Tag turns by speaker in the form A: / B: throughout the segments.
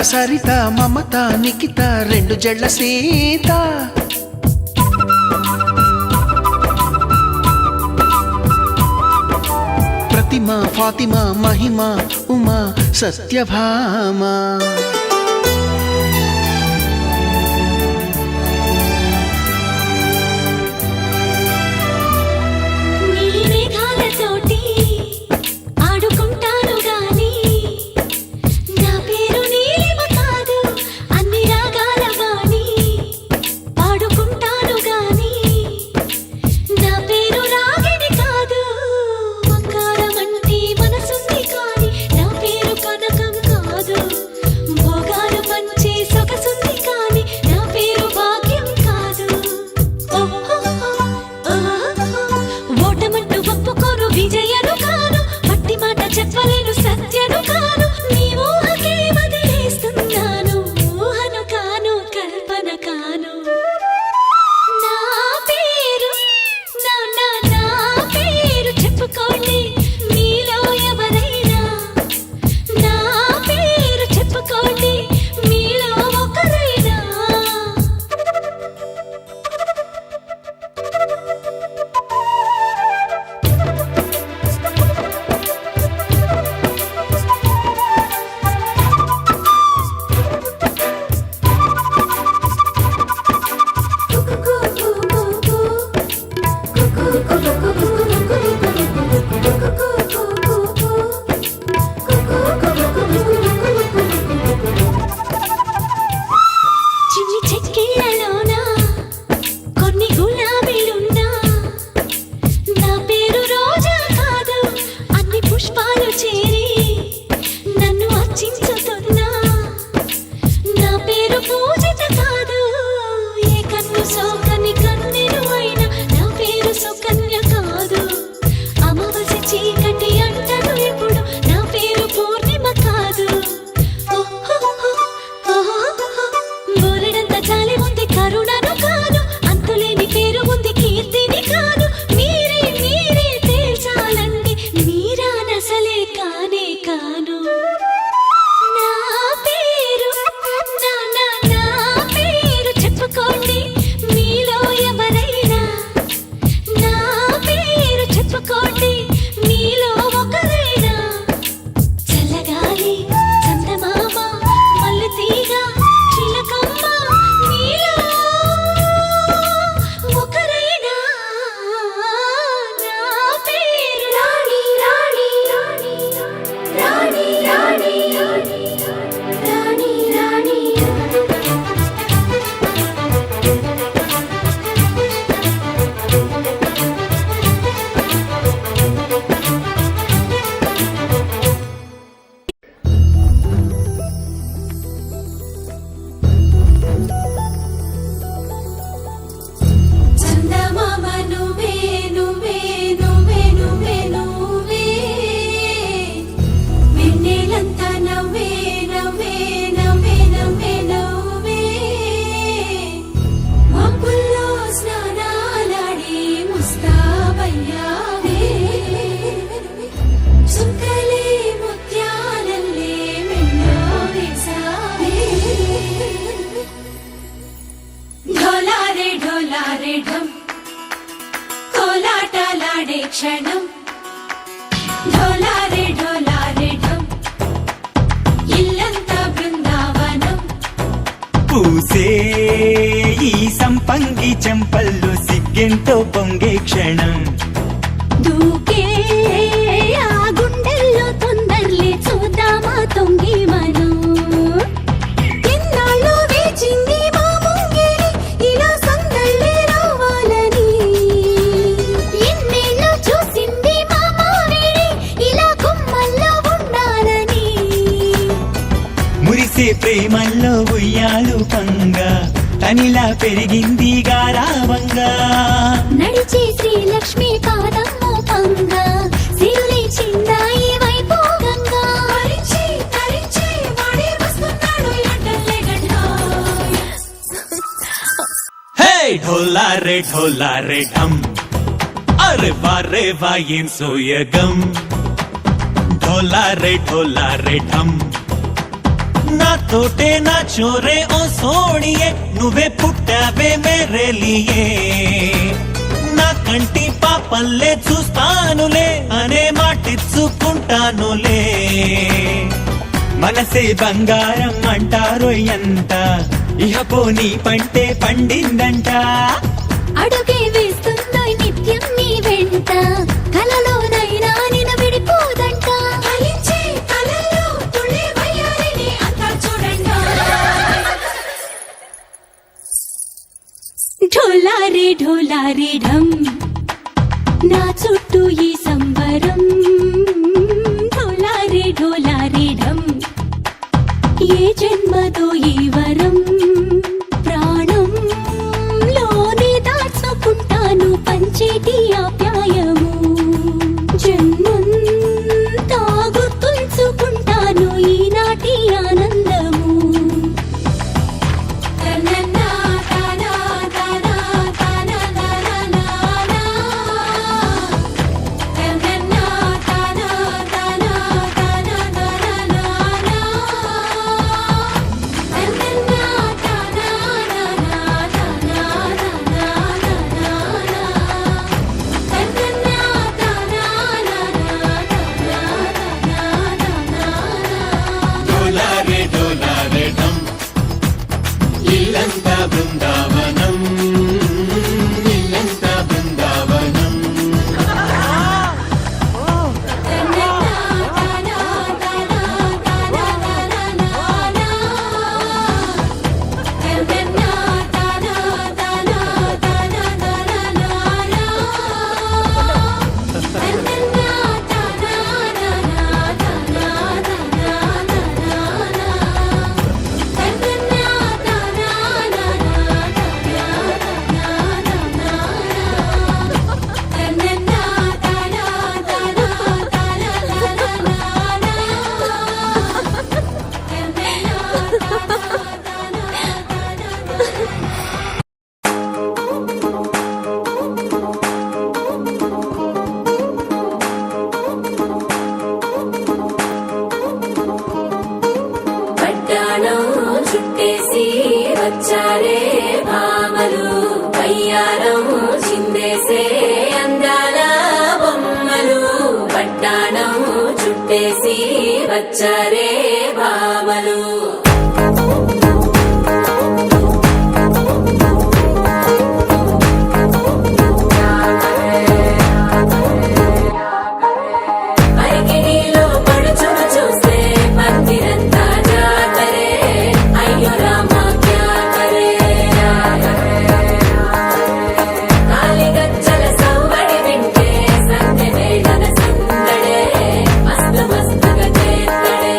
A: సరిత మమత నిఖిత రెండు జడ్ల సీత ప్రతిమ ఫాతిమా మహిమ ఉమా సత్యభామ
B: క్షణం ఢోలారే ఢోలారే ఢం ఇల్లంతా బృందావనం
C: పూసే ఈ సంపంగి చెంపల్లో సిగ్గెంతో పొంగే క్షణం
B: దూకే ఆ గుండెల్లో తొందరలే చూద్దామా తొంగి మనం ఎన్నాళ్ళు వేచింది మా ముంగిరి ఇలా సందళ్ళే రావాలని ఎన్నేళ్ళు చూసింది మా మావిడి ఇలా కుమ్మల్లో ఉండాలని
C: మురిసే ప్రేమల్లో ఉయ్యాలు పంగా తనిలా పెరిగింది గారావంగా
B: నడిచే శ్రీలక్ష్మి పాదము పంగా సిరులే చిందాయి వైభోగంగా తరించి తరించి వాడే వస్తున్నాడు ఎడ్డల్లే గడ్డ
C: హే ఢోలారే ఢమ్ అరే వా ఏం సోయగం ఢోలారే ఢమ్ నాతోటే నా చోరే ఓ సోడియే నువ్వే పుట్టావే మేరేలియే నా కంటి పాపల్లే చూస్తానులే అనే మాటిచ్చుకుంటానులే మనసే బంగారం అంటారో ఎంత ఇహ పోనీ పంటే పండిందంట
B: అడుగే వేస్తుందో నిత్యం నీ వెంట కలలోనైనా నిన విడిపోదంట ఫలించే కలల్లో తుళ్ళే వయ్యారిని అంతా చూడండి ఢోలారే ఢోలారే ఢం నా చుట్టూ ఈ సంబరం ఢోలారే ఢోలారే ఢం ఏ జన్మదో ఈ వరం ప్రాణంలోనే దాచుకుంటాను పంచేటి ఆప్యాయము జన్మంతా గుర్తుంచుకుంటాను ఈనాటి ఆనందము తననా తనా తనా తనా తనా తననా తనా తనా తనా తనా
A: డోలారే డోలారే ఢం ఇల్లంతా బృందావనం ఇల్లంతా బృందావనం
B: పట్టాణం చుట్టేసి వచ్చారే భామలు వయ్యారం చిందేసే అందాల బొమ్మలు పట్టాణం చుట్టేసి వచ్చారే భామలు పరికిణీలో పడుచును చూస్తే పందిరంతా జాతరే అయ్యో రామా క్యా కరే కాలిగజ్జల సవ్వడి వింటే సంధ్య వేళన సందడే మస్తు మస్తుగా చేస్తడే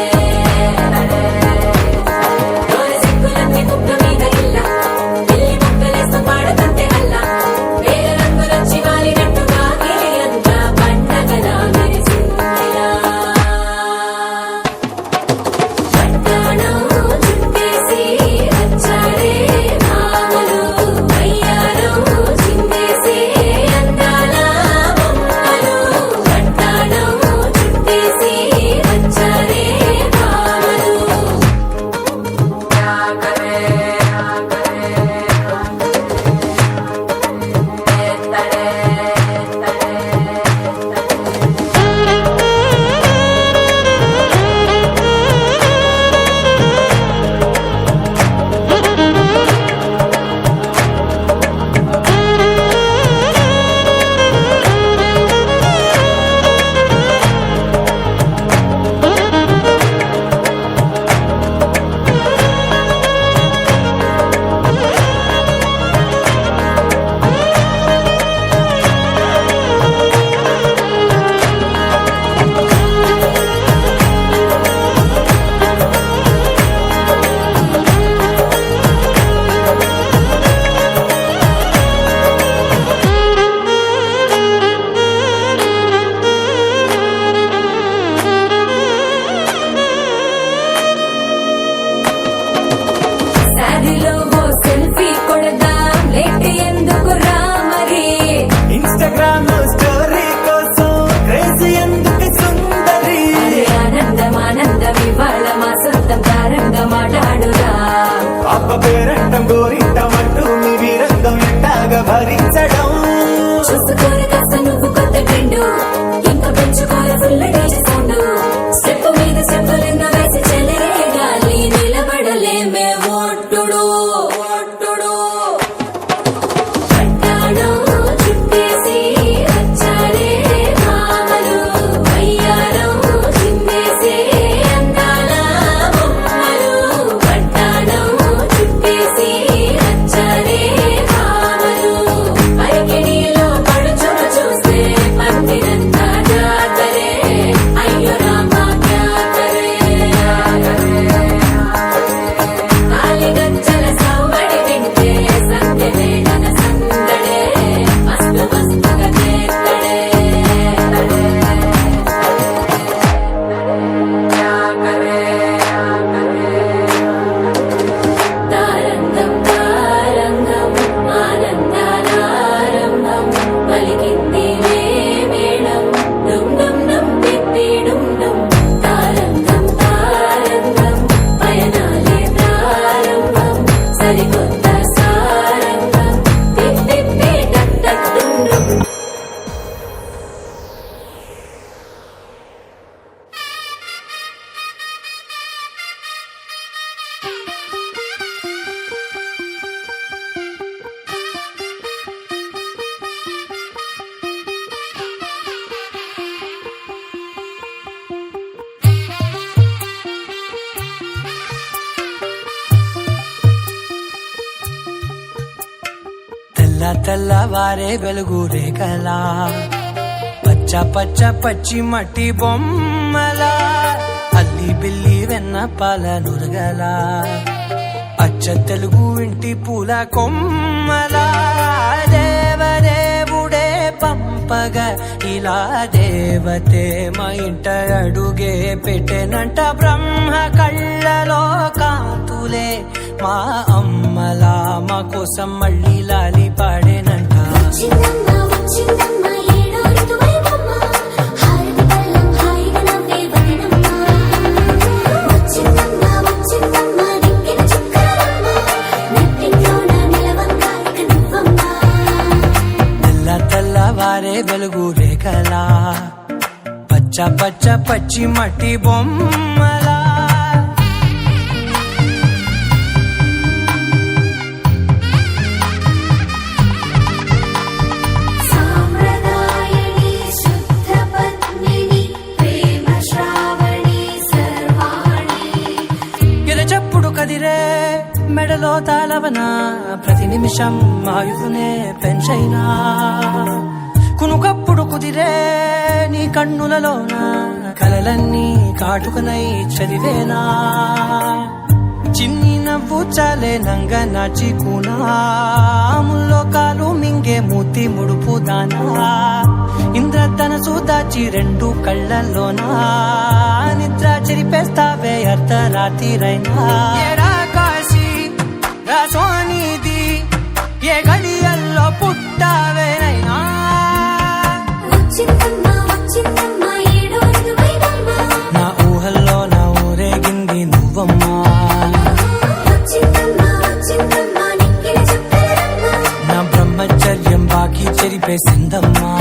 D: గోరింటమంటూ నీ వీరంగం ఎట్టాగా భరించడం
B: చూసుకోరు కాస్త నువ్వు కొత్త ట్రెండ్ ఇంకా పెంచుకోరు ఫుల్ డీజే సౌండ్ స్టెప్ మీద స్టెప్పులెన్నో వేసి చెలే గాలి నిలబడలేమే ఒట్టుడు ఒట్టుడు పట్టాడు చుట్టేసి వచ్చాడే భామలు వయ్యారం చిందేసి అందాల బొమ్మలు పట్టాడు చుట్టేసి వచ్చాడే భామలు పరికిణీలో పడుచును చూస్తే పందిరంతా జాతరే అయ్యో రామా క్యా కరే కాలిగజ్జల సవ్వడి వింటే సంధ్యవేళన సందడే మస్తు మస్తుగా చేస్తడే తారంగం తారంగం ఆనందానారంభం పలికింది మేళం డుమ్ డుమ్ డుమ్ తిప్పి డుమ్ డుమ్ తారంగం తారంగం పయనాలే ప్రారంభం సరికొత్త సారంగం తిప్పి టక్ టక్ డుమ్ డుమ్
C: తెల్ల తెల్లవారే వెలుగు రేఖలా పచ్చ పచ్చ పచ్చి మట్టి బొమ్మలా అల్లి బిల్లి వెన్న పాల నురగలా అచ్చ తెలుగు ఇంటి పూల కొమ్మలా దేవదేవుడే పంపగా ఇలా దేవతే మా ఇంట అడుగే పెట్టెనంట బ్రహ్మ కళ్ళలో కాంతులే మా అమ్మలా మా కోసం మళ్ళీ లాలి పాడేనంట
E: వచ్చిందమ్మ వచ్చిందమ్మ ఏడో ఋతువైవమ్మ హారతి పళ్ళం హాయిగా నవ్వే వదినమ్మ వచ్చిందమ్మ వచ్చిందమ్మ దిక్కిన చుక్కలమ్మ నెట్టింట్లోన నిలవంగా ఇక నువ్వమ్మ
C: తెల్ల తెల్లవారే వెలుగు రేఖలా పచ్చ పచ్చ పచ్చి మట్టి బొమ్మలా
E: సాంప్రదాయని శుద్ధ పద్మిని ప్రేమ శ్రావణి సర్వాణి
C: ఎరచప్పుడు కదిరే మెడలో తాళవన ప్రతి నిమిషం ఆయుధునే పెంచైనా కునుకప్పుడు కుదిరే నీ కన్నులలోన కలలన్నీ కాటుకనై చదివేనా చిన్ని నవ్వు చాలే నంగ నాచి కూనాముల్లో కాలు మింగే మూతి ముడుపు దానా ఇంద్రధనసు దాచి రెండు కళ్ళల్లోనా నిద్ర చెరిపేస్తావే అర్ధరాత్రిరైనా ఏడా కాశీ సోనిది ఏ గడియల్లో పుట్టావేనైనా
E: వచ్చిందమ్మ వచ్చిందమ్మ ఏడో ఋతువైవమ్మ
C: నా ఊహల్లో నా ఊరేగింది నువ్వమ్మా
E: వచ్చిందమ్మ వచ్చిందమ్మ నిక్కిన చుక్కలమ్మ
C: నా బ్రహ్మచర్యం బాకీ చెరిపేసిందమ్మా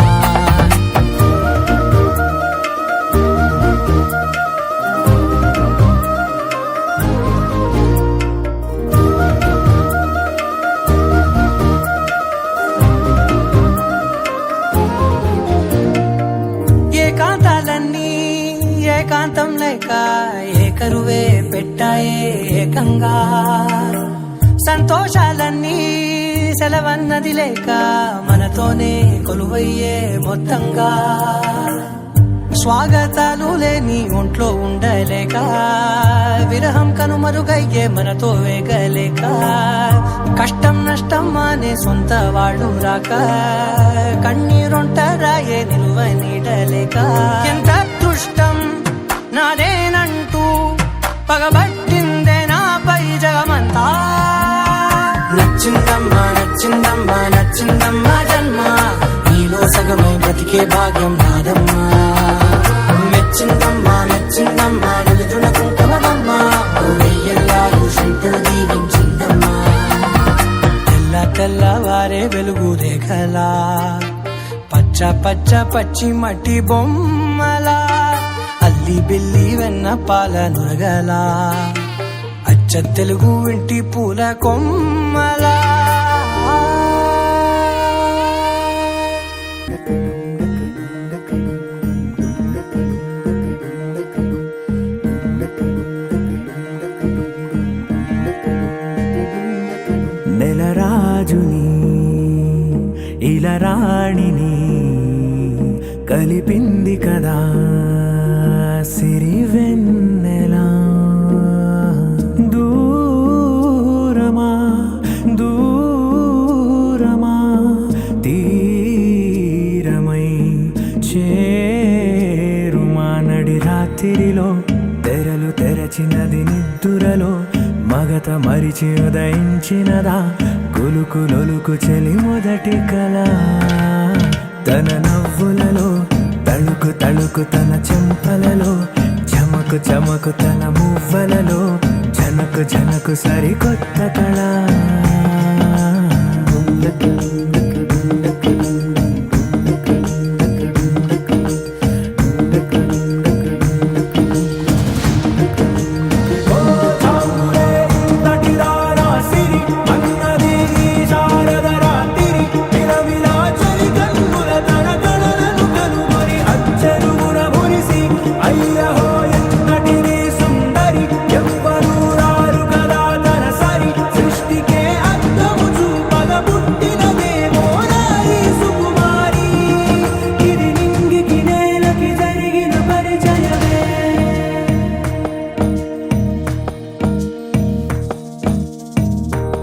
C: ఏకాంతాలన్నీ ఏకాంతం లేక ఏకరువే పెట్టాయే ఏకంగా సంతోషాలన్నీ సెలవన్నది లేక మనతోనే కొలువయ్యే మొత్తంగా స్వాగతాలు లేని ఒంట్లో ఉండలేక విరహం కనుమరుగయ్యే మనతో వేగలేక కష్టం నష్టం అనే సొంత వాళ్ళు రాక కన్నీరొంటరాయే నిలువ నీడలేక ఎంత అదృష్టం నాదేనంటూ పగబట్టిందే నాపై జగమంతా నచ్చిందమ్మా నచ్చిందమ్మా నచ్చిందమ్మా జన్మ నీలో సగమై బ్రతికే భాగ్యం నాదమ్మా మెచ్చిందమ్మా మెచ్చిందమ్మా నిలుతున్న కుంకుమమ్మా వెయ్యల్లాలు శంకరు దీవించిందమ్మా తెల్లవారే వెలుగు రేఖలా పచ్చ పచ్చ పచ్చి మట్టి బొమ్మలా అల్లి బిల్లి వెన్న పాల నురగలా అచ్చ తెలుగు ఇంటి పూల కొమ్మలా
D: నెలరాజుని ఇలరాణిని కలిపింది కదా సిరివెన్నెలా దూరమా దూరమా తీరమై చేరుమా నడి రాత్రిలో తెరలు తెరచినది నిద్దురలో మగత మరిచి ఉదయించినదా కులుకులొలుకు చెలి మొదటి కళ తన నవ్వులలో తళుకు తళుకు తన చెంపలలో చమకు చమకు తన మువ్వలలో జనకు జనకు సరికొత్త కళ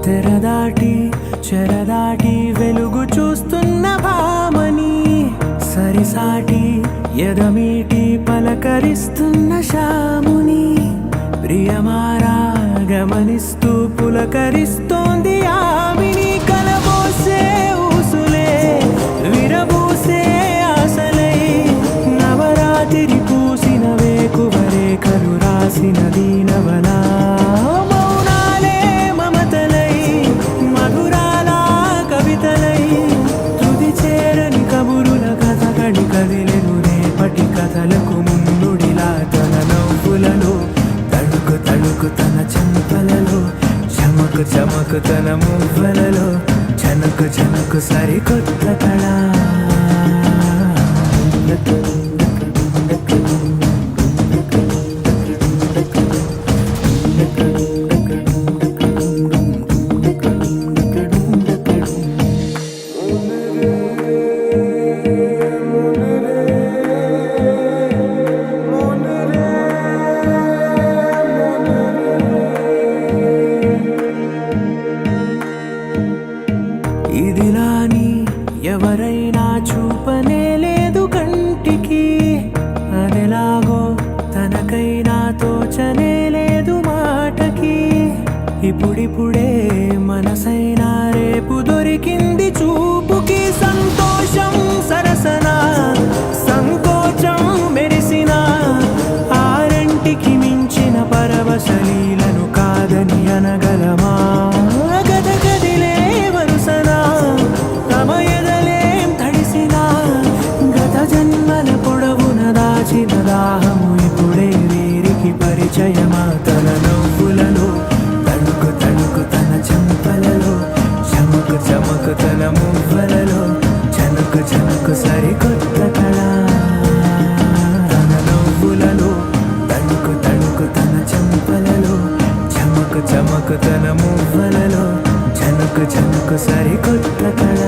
D: తెరదాటి చెరదాటి వెలుగు చూస్తున్న భామని సరిసాటి ఎదమీటి పలకరిస్తున్న శాముని ప్రియమారా గమనిస్తూ పులకరిస్తోంది ఆవిని కలబోసే ఊసులే విరబూసే ఆశలై నవరాత్రి పూసిన వేకువరేఖలు రాసిన దీనవనా కదిలెను రేపటి కథలకు ముందుడిలా తన నవ్వులలో తడుకు తడుకు తన చెంపలలో చమకు చమకు తన మువ్వలలో జనకు జనకు సరికొత్త కళ ఇదిలాని ఎవరైనా చూపనే లేదు కంటికి అదెలాగో తనకైనా తోచనే లేదు మాటకి ఇప్పుడిప్పుడే మనసైనా రేపు దొరికింది చూపుకి సంతోషం సరసన సంకోచం మెరిసిన ఆరంటికి మించిన పరవశలీలను కాదని అనగలమా గద గదిలే వరుసనా తమ ఎదలేం తడిసినా గత జన్మల పొడవున దాచిన దాహము ఇప్పుడే వీరికి పరిచయమా తన నవ్వులలో తణుకు తణుకు తన చెంపలలో చమకు చమకు తన మువ్వలలో జనకు జనకు సరికొత్త కళ తన నవ్వులలో తణుకు తణుకు తన చెంపలలో చమకు చమకు తన మువ్వలలో జనకు జనకు సరికొత్త కళ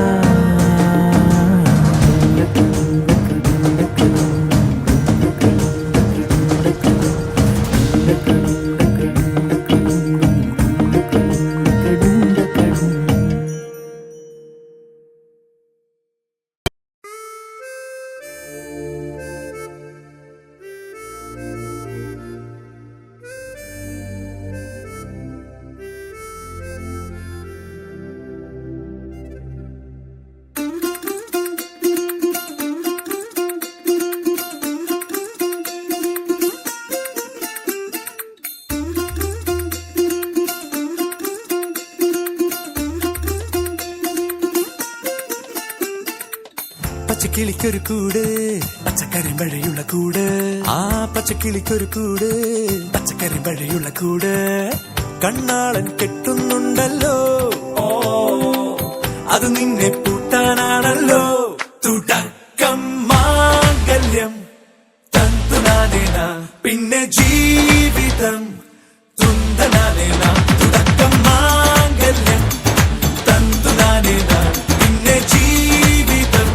D: പച്ചക്കിളിക്കൊരു കൂട് പച്ചക്കരിമ്പഴയുള്ള കൂട് ആ പച്ചക്കിളിക്കൊരു കൂട് പച്ചക്കരിമ്പഴയുള്ള കൂട് കണ്ണാളൻ കെട്ടുന്നുണ്ടല്ലോ അത് നിന്നെ പൂട്ടാനാണല്ലോ തുടക്കം മാംഗല്യം തന്തുനാനേന പിന്നെ ജീവിതം തുന്തനാനേന തുടക്കം മാംഗല്യം തന്തുനാനേന പിന്നെ ജീവിതം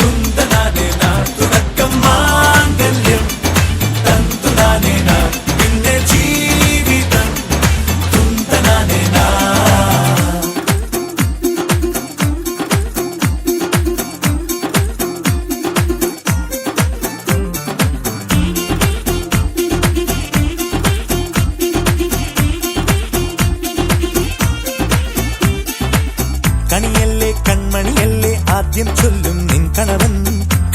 D: തുന്തനാനേന തുടക്കം മാംഗല്യം തന്തുനാനേന പിന്നെ ജീവിതം തുന്തനാനേന കണിയല്ലേ കൺമണിയല്ലേ ആദ്യം ചൊല്ലും നിൻ കണവൻ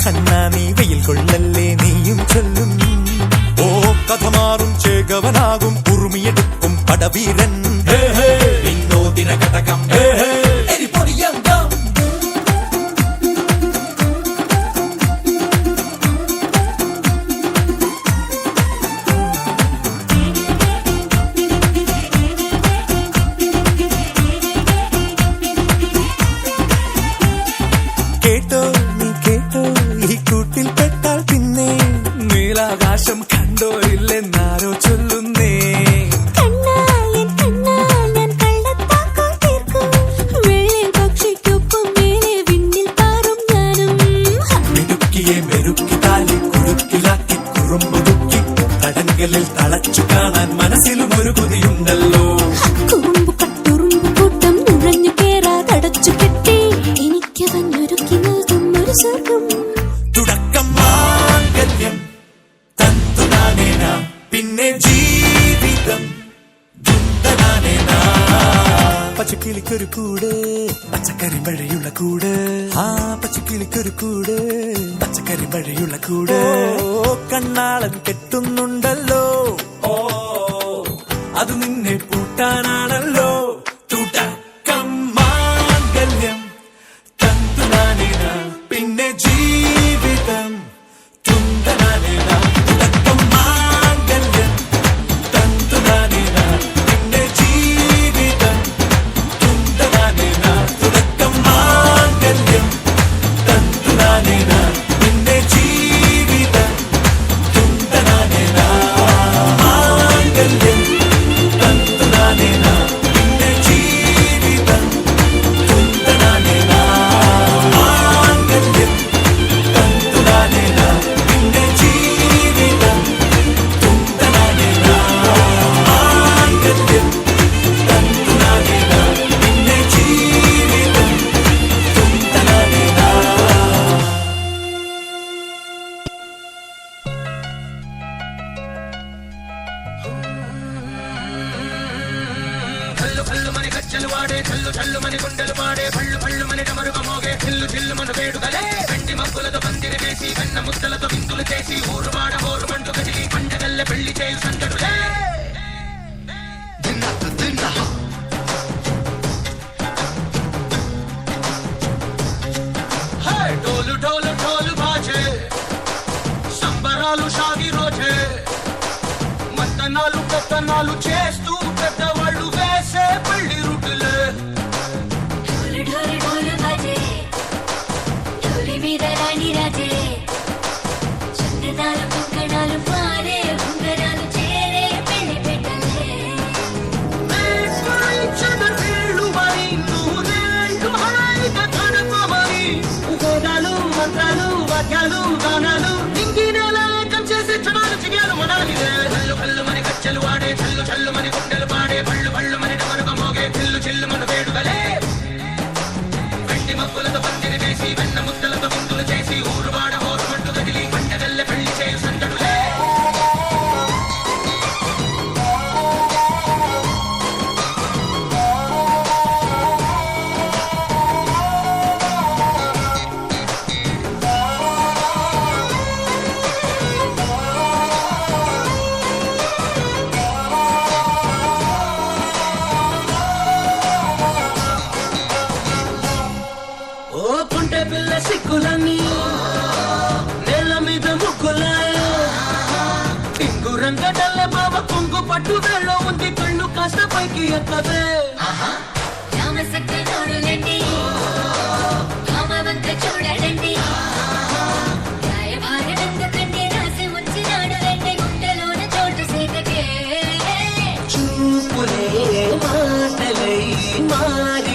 D: കണ്ണാ നീ വെയിൽ കൊള്ളല്ലേ നീയും ചൊല്ലും ഓ കഥ മാറും ചേകവനാകും ഉറുമിയെടുക്കും പടവീരൻ വിനോദിന ഘടകം എരിപൊടിയങ്കം കേട്ടോ നീ കേട്ടോ ഈ കൂട്ടിൽ പെട്ടാൽ പിന്നെ നീലാകാശം കണ്ടോ ഇല്ലെന്നാരോ ചൊല്ലുന്നേ മിടുക്കിയെ മെരുക്കി താലി കുരുക്കിലാക്കി കുറുമ്പുതുക്കി തടങ്കലിൽ തളച്ചു കാണാൻ മനസ്സിലും ഒരു കൊതിയുണ്ടല്ലോ തുടക്കം മാംഗല്യം തന്തുനാനേന പിന്നെ ജീവിതം ദുന്തനാനേന പച്ചക്കിളിക്കൊരു കൂട് പച്ചക്കരിമ്പഴയുള്ള കൂട് ആ പച്ചക്കിളിക്കൊരു കൂട് പച്ചക്കരിമ്പഴയുള്ള കൂട് കണ്ണാളൻ കെട്ടുന്നുണ്ടല്ലോ അത് നിന്നെ പൂട്ടാനാണല്ലോ തുടക്കം മാംഗല്യം തന്തുനാനേന പിന്നെ ജീവിതം തുന്തനാനേന തുടക്കം മാംഗല്യം തന്തുനാനേന പിന്നെ ജീവിതം തുന്തനാനേന തുടക്കം മാംഗല്യം തന്തുനാനേന പിന്നെ ജീവിതം തുന്തനാനേന മാംഗല്യം തന്തുനാനേന പിന്നെ ജീവിതം തുന്തനാനേന മാംഗല്യം തന്തുനാനേന പിന്നെ ജീവിതം തുന്തനാനേന മാംഗല്യം തന്തുനാനേന പിന്നെ ജീവിതം തുന്തനാനേന
F: కల్లు కల్లు మని గజ్జలు వాడే చల్లు చల్లు మని గుండెలు పాడే పళ్ళు పళ్ళు మని డమరుగ మోగే చిల్లు చిల్లు మన వేడుకలే వెండి మగ్గులతో పందిరి వేసి వెన్న ముద్దలతో విందులు చేసి ఊరు వాడ హోరు మంటు కదిలి పండగల్లె పెళ్లి చేయు సందడులే డోలు డోలు డోలు బాజే సంబరాలు సాగి రోజే మత్తనాలు పెత్తనాలు చేస్తూ పెద్దవాళ్ళు వేసే పెళ్లి రుట్టులే
B: ढोल ढोल ढोल बाजे ढोली మీద రాణి రాజే చందనాలు కుంకణాలు పారే ఉంగరాలు చేరే పెళ్లి పెట్టలే
F: వేళ్ళు మరి నూరేళ్ళు హాయిగా గడపమని ఉగోదాలు మంత్రాలు వాక్యాలు దానాలు ఇంగినేలా ఏకం చేసి క్షణాలు చిగాలు మనాలిలే కల్లు కల్లు మని గజ్జలు వాడే చల్లు చల్లు మని గుండెలు పాడే పళ్ళు పళ్ళు మని డమరుగ మోగే చిల్లు చిల్లు మన వేడుకలే వెండి మగ్గులతో పందిరి వేసి వెన్న ముద్దలతో విందులు చేసి ఊరు వాడ హోరు మంటు కదిలి పండగల్లె పెళ్లి చేయు సందడులే సిక్కులని నేల మీద ముక్కులాయ టింగురంగ డల్ల బావ కొంగు పట్టు వేళ్ళో ఉంది కళ్ళు కాస్త పైకి ఎక్కవే
B: రామసక్క నోడులండి రామవంక చూడడండి రాయభారనంద కంటే రాసి ఉంచినాడు రెండే గుండెలోన చోటు సీతకే
F: చూపులే మాటలై మారి